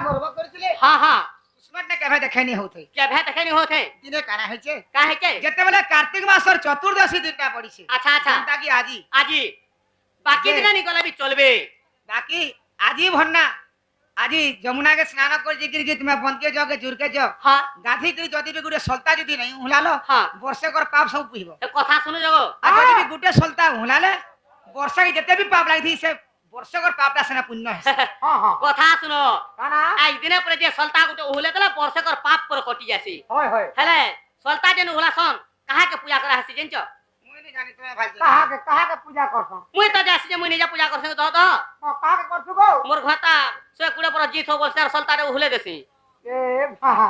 मरबो करथिले हाँ हाँ कुसुमत ने केभे देखेनी होथे केभे देखेनी होथे दिने काना हेचे का है के जते बेले कार्तिक मासर चतुर्दशी दिनटा पड़िছে अच्छा अच्छा जनता की आजी आजी बाकी जे- दिन नहीं गला भी चलबे बाकी आजी भन्ना आजी जमुना के स्नान कर जिगिर गीत में बंद के जाओ के जुर के जाओ हाँ गाधी के जदी भी गुटे सल्ता जदी नहीं हुलालो हाँ वर्षे कर पाप सब पिबो ए कथा सुनो जगो आ जदी भी गुटे सल्ता हुलाले वर्षे के जते भी पाप लागी से वर्षे कर पापटा सेना पुण्य है हां हां कथा सुनो काना आज दिन पर जे सल्ता गुटे उहले तला वर्ष कर पाप पर कटि जासी होय होय हेले सल्ता जेन उहला सन कहा के पूजा करा हसी जेंचो मुई नहीं जानी तुम्हें भाई कहा के पूजा करसो मुई तो जासी जे मुई निजा पूजा करसे तो कहा के करसु गो मोर घता से कुड़े पर जीत हो बोलसे सल्ता रे उहले देसी ए भा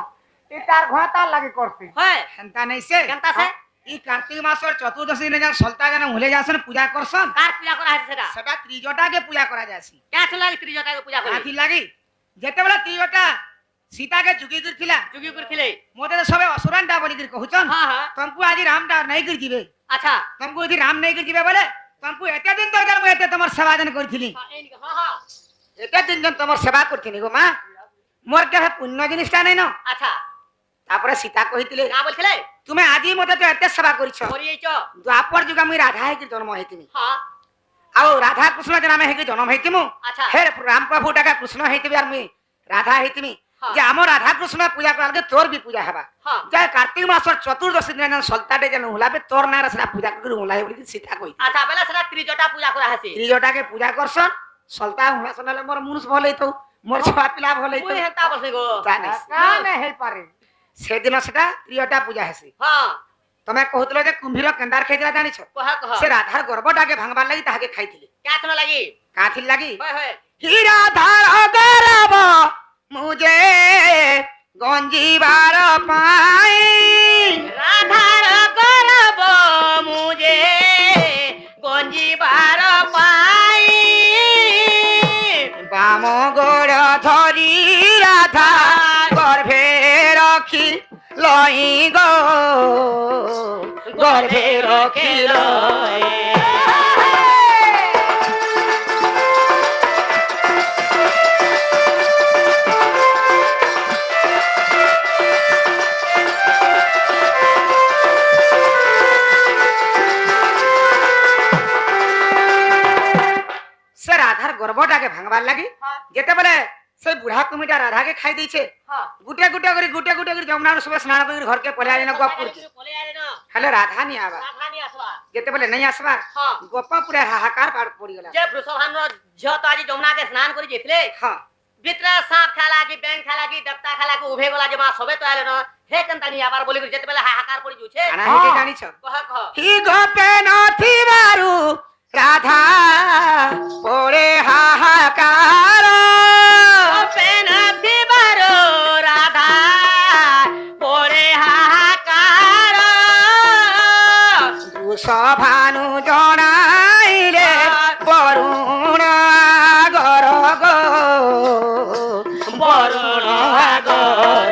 ई तार घाता लागे करसी है हंता नहीं से केनता से ई कार्तिक मास और चतुर्दशी दिन जन सल्ता जन हुले जासन पूजा करसन कार पूजा करा हसी सेटा सेटा त्रिजटा के पूजा करा जासी क्या छला त्रिजटा के पूजा करी आथि लागी जेते बेला त्रिजटा सीता के जुगी करथिला जुगी करथिले मोते तो सबे असुरानटा बनी कर कहउछन हां हां तुमको आज रामटा नहीं कर दिबे अच्छा तुमको यदि राम नहीं कर दिबे बोले तुमको एते दिन तक मैं एते तमर सेवा जन करथिली हां हां एते दिन जन तमर सेवा करथिनी गो मां मोर के पुण्य जिनिसटा नहीं न अच्छा तापरे सीता कहितले का बोलथिले तुमे आदि मते तो एते सेवा करिछ करियैचो द्वापर जुगा मुई राधा है कि जन्म हेतिनी हां आउ राधा कृष्ण जन में है कि जन्म हेतिमु अच्छा फिर राम प्रभु टाका कृष्ण हेतिबे आर मुई राधा हेतिमी हाँ। जे हमर राधा कृष्ण पूजा करके तोर भी पूजा हबा हां जे कार्तिक मास और चतुर्दशी दिन सल्ताटे जन हुलाबे तोर ना रसना पूजा कर हुलाए बोली सीता कहि अच्छा बेला सेटा त्रिजटा पूजा करा हसी त्रिजटा के पूजा करसन सल्ता हुला सनाले मोर मुनुष भले तो मोर छुआ पिला भले मुई तो हेता बोलसे गो जाने का ने हेल पारे से दिन सेटा त्रिजटा पूजा हेसी हां तमे कहतलो जे कुंभीर केंदार खेजला जानिछ कह से राधार गर्भटा के भांगबार लागि ताहाके खाइथिले क्या छला लगी काथि लागि होय होय ही राधार गर्भ मुझे गंजीबार पाई राधार गर्भ मुझे गंजी बार पाई बाम गोड़ धरी राधा गर्भे रखी लई गो गर्भे रखी लई से राधार गर्भटा के भांगबार लागि जेते बेले से बुढ़ा कुमिटा राधा के खाई दैछे हां गुटे गुटे करी जमुना सब स्नान कर घर के पले आइना गोपुर के बोले आरे न हेले राधा नहीं आवा राधा नहीं आसवा जेते बेले नहीं आसबा हां गोपापुरे हाहाकार पाड़ पड़ी गला जे वृषभान रो झ तो आज जमुना के स्नान करी जेतले हां भितर सांप खाला की बैंक खाला की दत्ता खाला की उभे गोला जमा सबे तो आले न हे कंता नहीं आबार बोली जेते बेले हाहाकार पड़ी जुछे आना हे के जानी छ कह ही गोपे नथी बारू राधा पोरे हाहाकार पेन दिबारो राधा पोरे हाहाकार सभानु जनाइले वरुण गर गो वरुण गर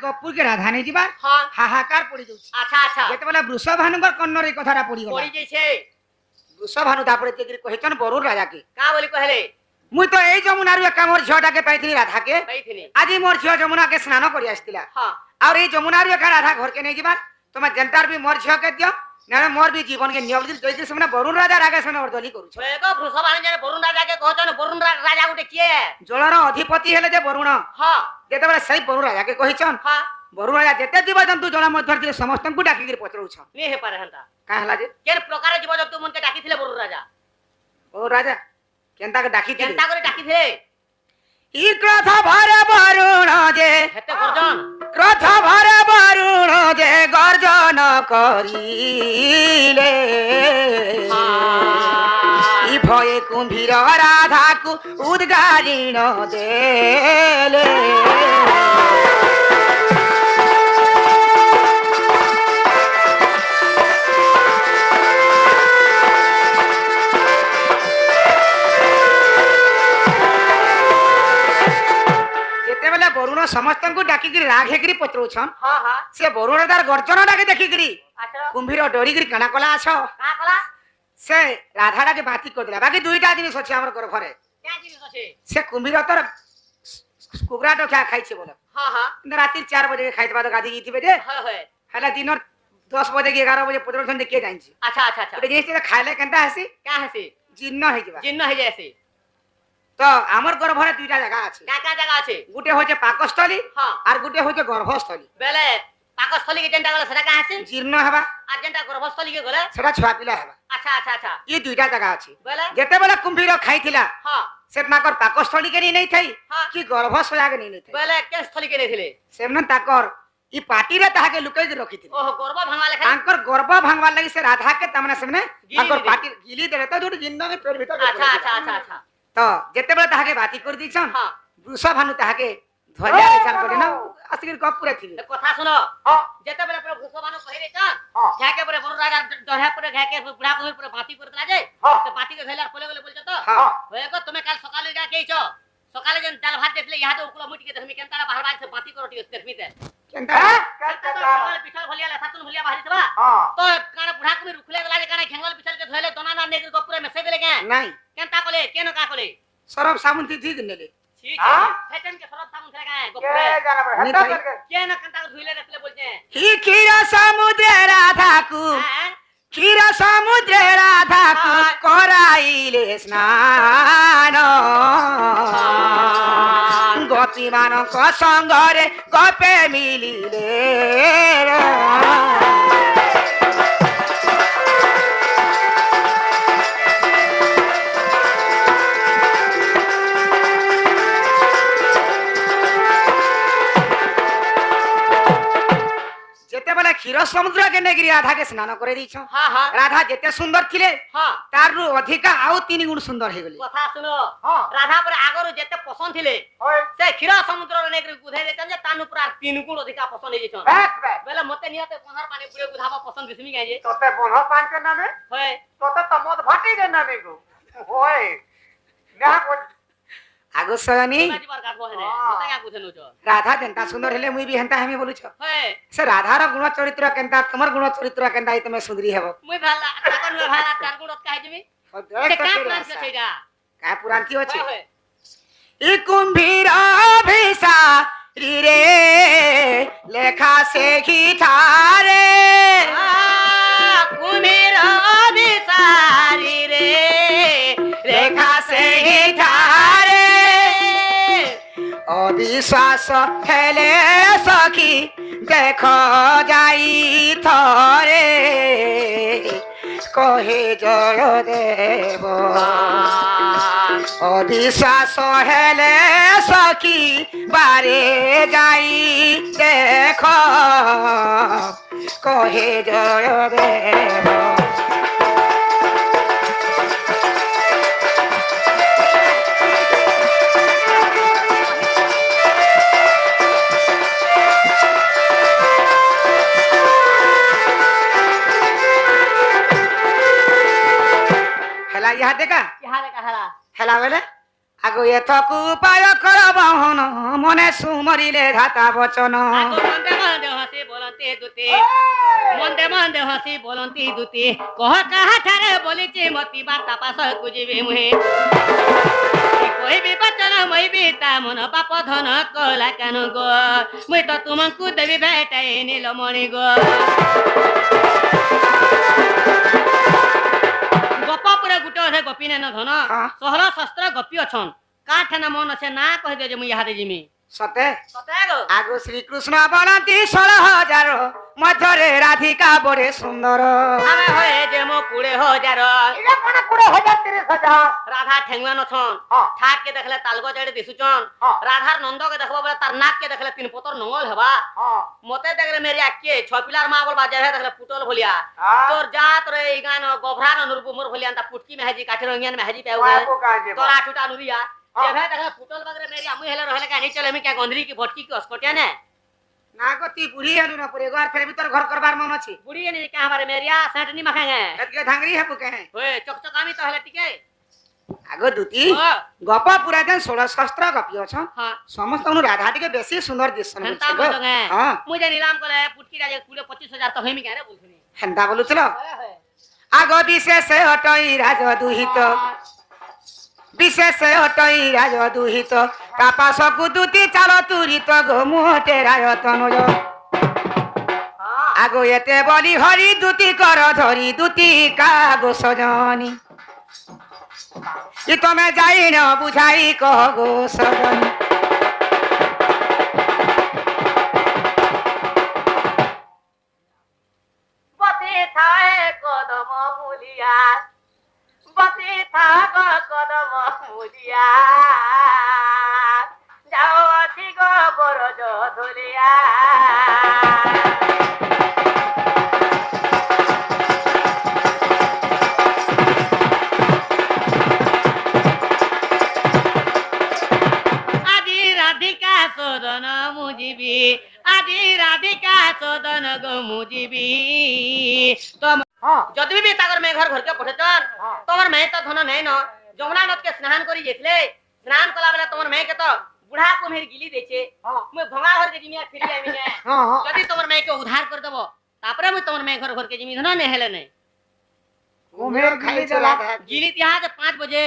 गपुर के राधा नहीं जीवा हां हाहाकार पड़ी जाउछ अच्छा अच्छा जेते बेला वृषभानुकर कन्नर ए कथाटा पड़ी गला पड़ी जैसे वृषभानु तापरे तेगिर कहितन बरुण राजा के का बोली कहले मुई तो ए जमुना रे का मोर झटा के पाइथिनी राधा के बैठिनी आज मोर झियो जमुना के स्नान करी आस्तिला हां और ए जमुना रे का राधा घर के नहीं जीवा तुम जनतार भी मोर झियो के दियो ना मोर भी जीवन के नियम जय जय समय वरुण राजा रागे समय वर्दली करू छ एगो वृषभान जने वरुण राजा के कहतन वरुण राजा गुटे किए जलर अधिपति हेले जे वरुण हां जेते बेला सही वरुण राजा के कहिछन हां वरुण राजा जेते जीव जंतु जल मध्य दिले समस्त को डाकी के पचरौ छ नहीं हे पारे हंता का हला जे केन प्रकार जीव जंतु मन के डाकी थिले वरुण राजा ओ राजा केनता के डाकी दिले केनता करे डाकी थिले ई क्रोध भरे वरुण जे हेते गर्जन क्रोध भरे वरुण जे गर्जन करिले ई भये कुंभीर राधा को उद्गारिण देले ଆମ ସମସ୍ତଙ୍କୁ ଡାକିକିରି ରାଗ ହେଇକିରି ପଚରଉଛନ୍ हां हां ସେ ବରୁଣ ରାଧାର ଗର୍ଜନ ଡାକେ ଦେଖିକିରି अच्छा କୁମ୍ଭୀର ଡରିକିରି କାଣା କଲା ଆଛ का कला ସେ ରାଧାଟାକେ ବାତି କରିଦେଲା ବାକି ଦୁଇଟା ଜିନିଷ ଅଛି ଆମର ଗର୍ଭରେ क्या जिनिस আছে ସେ କୁମ୍ଭୀର ତର କୁକୁଡ଼ା ଟକା ଖାଇছে ବୋଲ हां हां କିନ୍ତୁ ରାତି 4 ବଜେ ଖାଇଥିବା ତ ଗାଧି ଯାଇଥିବେ ଯେ होय होय ହେଲେ ଦିନ 10 ବଜେ କି 11 ବଜେ ପଚରଉଛନ୍ତି କିଏ ଜାଣିଛି अच्छा अच्छा अच्छा ଗୋଟେ ଜିନିଷ ଖାଇଲେ କେନ୍ତା ହେସି क्या हसी ଜୀର୍ଣ୍ଣ ହେଇଯିବା जिन्न है जैसे ତ ଆମର ଗର୍ଭରେ ଦୁଇଟା ଜାଗା ଅଛି क्या जगह আছে ଗୋଟେ ହଉଛି ପାକସ୍ଥଳୀ हां আর ଗୋଟେ ହଉଛି ଗର୍ଭସ୍ଥଳୀ बेले पाकस्थली के जेंटा गले सेटा का हसी ଜୀର୍ଣ୍ଣ ହେବା आ जेंटा गर्भस्थली के गले ସେଟା ଛୁଆ ପିଲା ହେବା अच्छा अच्छा अच्छा ଏ ଦୁଇଟା ଜାଗା ଅଛି बेले ଯେତେବେଳେ କୁମ୍ଭୀର ଖାଇଥିଲା हां ସେ ତାଙ୍କର ପାକସ୍ଥଳୀ କେ ନେଇ ଥାଇ हां କି ଗର୍ଭଶୟା କେ ନେଇ ଥାଇ बेले के स्थली के नेथिले ସେମାନେ ତାଙ୍କର ଇ ପାଟିରେ ତାହାକେ ଲୁକେଇକି ରଖିଥିଲେ ओहो गर्भ भांगा लेखा ତାଙ୍କର ଗର୍ଭ ଭାଙ୍ଗବାର ଲାଗି ସେ ରାଧା କେ ତାମାନେ ସେମାନେ ଗିଲି ତାଙ୍କର ଦେଲେ। ପାଟି ଗିଲି ଦେଲେ ତ ଯୋଉଠି ଜିନ୍ଦଗି ପେଟ ଭିତର अच्छा अच्छा अच्छा अच्छा ତ ଯେତେବେଳେ ତାହାକେ ବାତି କରି ଦେଇଛନ୍ हां ବୃଷ ଭାନୁ ତାହାକେ ଧରିଆ ରେଚାଲ କରି ନା ଆସିକି ଗପ ପୁରା ଥିବେ ए कथा सुनो जेते बेले पर भूसवानो कहि रे छन घाके पर बरु राजा दह्या पर घाके बुढ़ा को पर बाती करतला जे तो बाती के धैला पले गले बोलछ तो हाँ होय को तुमे काल सकाले जा केइछ सकाले जन दाल भात देखले यहाँ तो उकला मुटी के देखमी केनता बाहर बाहर से बाती करो टिके देखमी ते केनता पिठल भलिया ला सातुन भलिया बाहरी थबा हाँ तो काना बुढ़ा को रुखले गला जे काना खेंगल पिठल के धैले दोना ना नेगर गपुरे मेसे देले के नहीं केनता कोले केन का कोले सरब साबुन थी थी नेले ठीक हाँ? है फेटन के सरब साबुन थे का गपुरे नहीं भाई केन केनता धुइले देखले बोलते ही खीरा समुद्र राधा को हैं ক্ষীর সমুদ্রে রাধা করাইলে স্নান গোপী মানক সঙ্গরে গপে মিলিলে যেতেবেলে ক্ষীর সমুদ্র কে নেগিরি রাধাকে স্নান করে দিছ हां हां রাধা যেতে সুন্দর ছিলে हां তারু অধিকা আউ 3 গুণ সুন্দর হয়ে গলি কথা শুনো हां রাধা পরে আগরু যেতে পছন্দ থিলে সে ক্ষীর সমুদ্র নেকরি গুধাই দেছন যে তানু পুরা 3 গুণ অধিকা পছন্দ হই যেছন বেলে মতে নিয়াতে পনর পানি পুরে গুধাবা পছন্দ দিছমি গাই যে তোতে বনহ পান কে নামে হয় তোতে তমদ ভাটি কে নামে গো হয় না আগো সয়নি বাজিবার গাবো হেনে মতে গা গুধেনু ছ রাধা যেন্তা সুন্দর হেলে মুই বি হেন্তা হেমি বলুছ হয় সে রাধার গুণ চরিত্র কেন্তা তোমার গুণ চরিত্র কেন্তা তুমি সুন্দরী হব মুই ভালা তাকন মে ভালা চার গুণ কাই দিমি সে কা প্লান ছে সেইডা কা পুরাণ কি আছে হয় ই কুম্ভীর ভিসা রে লেখা সেখি থারে কুমির বিসারি রে লেখা সেখি থারে অবিশ্বাস হেলে সখী দেখ যাই থরে কহে জয় দেব অবিশ্বাস হেলে সখী বারে যাই দেখ কহে জয় দেব হেলা ইহা দেখা ইহারে কাহারা হেলা বেলে আগো এথকু উপায় কর বহন মনে সুমরিলে ধাতা বচন আগো মন্দে মন্দে হসি বলন্তি দুতি মন্দে মন্দে হসি বলন্তি দুতি কহ কাহা ঠারে বলিছি মতি বার্তা পাশ কুজিবি মুহে কহিবি বচন মইবি তা মন বাপ ধন কলা কেন গো মুই তো তুমকু দেবি বেটাই নীলমণি গো গপ পুরা গুটে অধে গপি নেন ধন হ্যাঁ। সহল শস্ত্র গপি অছন কাঠেনা মন আছে না কহি দে যে মুই ইহাদে জিমি সতে সতে গো আগো শ্রীকৃষ্ণ বলন্তি 16,000 মধ্যরে রাধিকা বড়ে সুন্দর আমি হয়ে যে মো 20,000 এটা কোন 20,000 30,000 রাধা ঠেঙ্গুয়া নছন হ্যাঁ। ঠাক কে দেখলে তালগো জড়ে দিছুচন হ্যাঁ। রাধার নন্দ কে দেখবা বলে তার নাক কে দেখলে তিন পতর নঙ্গল হেবা হ্যাঁ মতে দেখলে মেরি আকে ছ পিলার মা বল বাজারে দেখলে পুটল ভলিয়া হ্যাঁ। তোর জাত রে এই গান গভরান নুরবু মোর ভলিয়া তা পুটকি মেহাজি কাঠের রঙিয়ান মেহাজি পাউ বাপু কাজে তোর আঠুটা নুরিয়া যেভাবে দেখলে পুটল বাগরে মেরি আমু হেলে রহলে কানি চলে আমি কে গন্ধরি কি ভটকি কি অস্কটিয়া নে না গতি বুড়ি আনু না পড়ে গোর ফের ভিতর ঘর করবার মন আছে বুড়ি নে কে हमारे मेरिया सेटनी मखेंगे এতকে ধাঙ্গরি হেবু কে ओए चकचक आमी तो हेले टिके আগ আগ দুতি হ্যাঁ। গপ পুরা যেন 16 শাস্ত্র গপি অছ হ্যাঁ সমস্ত রাধা টিকে বেশি সুন্দর দিছন হেন্তা বলছে গো। বলগে হ্যাঁ মুই যে নিলাম করে পুটকি রাজে 25,000 তো হইমি কেন বলছিনি হেন্তা বলুছিল হয় হয় আগ বিশেষ অটই রাজ দুহিত বিশেষ অটই রাজ দুহিত তাপাসকু দুতি চাল তুরিত গো মুহতে রায়তন আগ এতে বলি হরি দুতি কর ধরি দুতি কাগো সজনি কি তুমি যাই ন বুঝাই কহ গো সজনি বসে থায় কদম মুলিয়া বসে থাক কদম মুলিয়া যাও অতি গো বরজ ধুলিয়া আদি রাধিকা সদন মুজিবি আদি রাধিকা সদন গো মুজিবি যদি भी तागर में घर घर के पठेचन तोमर मैं तो धन नहीं न जमुना नद के स्नान करी जेथले स्नान कला बेला तोमर मैं के तो बुढ़ा को मेरी गिली देछे मैं भंगा घर के जिमिया फिरी आइमी ने जदी तोमर मैं के उधार कर देबो तापरे मैं तोमर मैं घर घर के जिमी धन ने हेले नहीं ও মের খালি চলা गिली तिहा के 5 बजे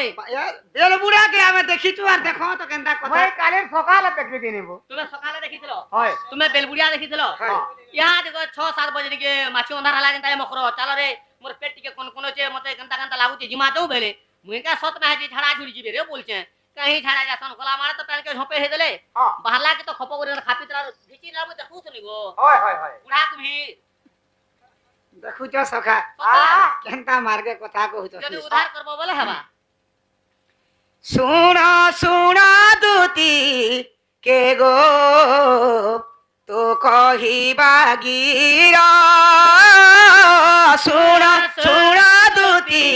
বেল বুড়া কে আমি দেখিছু আর দেখো তো কেনতা কথা মই কালে সকালে দেখবি দিনিব तुम्हें सकाले देखिथिलो হয় तुम्हें बेलबुड़िया देखिथिलो हाँ। यहाँ देखो 6-7 बजे के माछी अंधार हला जनता मखरो चल रे मोर पेट के कोन कोन छे मते गंता गंता लागुती जिमा दउ बेले मुई का सत में जे झाड़ा झुड़ी जिबे रे बोलछे कहीं झाड़ा जासन गला मारे तो पेन के झोपे हे देले हां बाहरला के तो खपो करे खापी तरा घिची ना मते देखू सुनी गो হয় হয় হয় बुढ़ा को भी দেখুছ সখা কেনতা মার্গে কথা কহুছ जदी उधार करबो बोले हवा শুণ শুণ দুতি কে গো তো কহিবা গির শুণ শুণ দুতি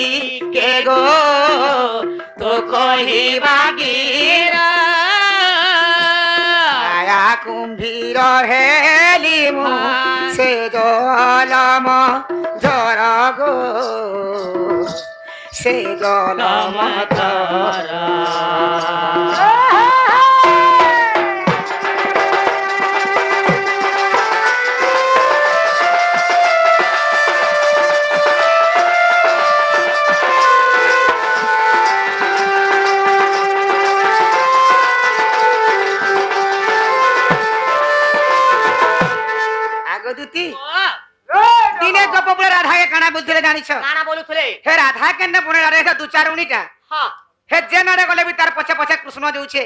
কে গো তো কহিবা গির আয়া কুম্ভীর হেলি মু সে জলম ঝর গো সে জলম ঝর আগ দুতি দিনে গপ বলে রাধাকে কানা বুঝলে জানিছ काना बोलुथले হে রাধা কেন বনে রাধা দু চার উনিটা हां হে যে নারে গলে বি তার পছে পছে কৃষ্ণ যাউছে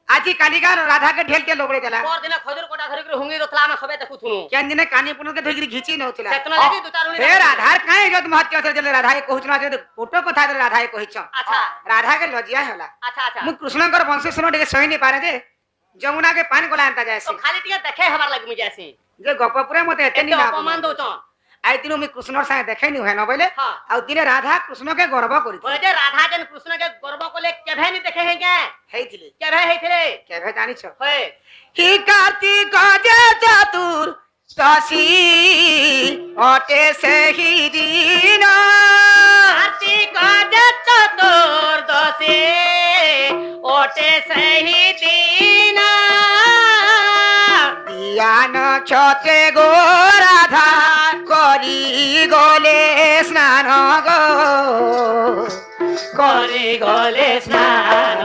আজি কালিগার রাধাকে ঢেলকে লোবড়ে দেলা पर दिन खजूर कोटा धरि के हुंगी रखला में सबे देखुथुनु কেন দিনে কানি পুনকে ধইকি ঘিচি নউতলা सेतना लगी दु तारुनी হে রাধার কাই যদ মহত্য আছে যে রাধাকে কহুছ না যে ফটো কথা রে রাধাকে কহিছ अच्छा রাধাকে লজিয়া হেলা अच्छा अच्छा মু কৃষ্ণঙ্কর বংশ শুনো টিকে সহি নি পারে দে যমুনা के पान कोला आंता जायसी तो खाली टिके देखे हमार लग मुझे ऐसे जे गप पुरे मते एते नी एते ना अपमान दउचन आई दिनो मी कृष्णर साथे देखै नी है न बोले हां आ दिने राधा कृष्ण के गर्व करी बोले जे राधा जन कृष्ण के गर्व कोले केभे नी देखे हैं क्या हेइथिले केभे हेथिले केभे जानिछ होय ही कार्तिक जे चतुर दशी अटे से ही दिन कार्तिक जे चतुर्दशी ओटे सही दिन दिया नक्षत्रे गो राधा करी गले स्नान गो करे गले स्नान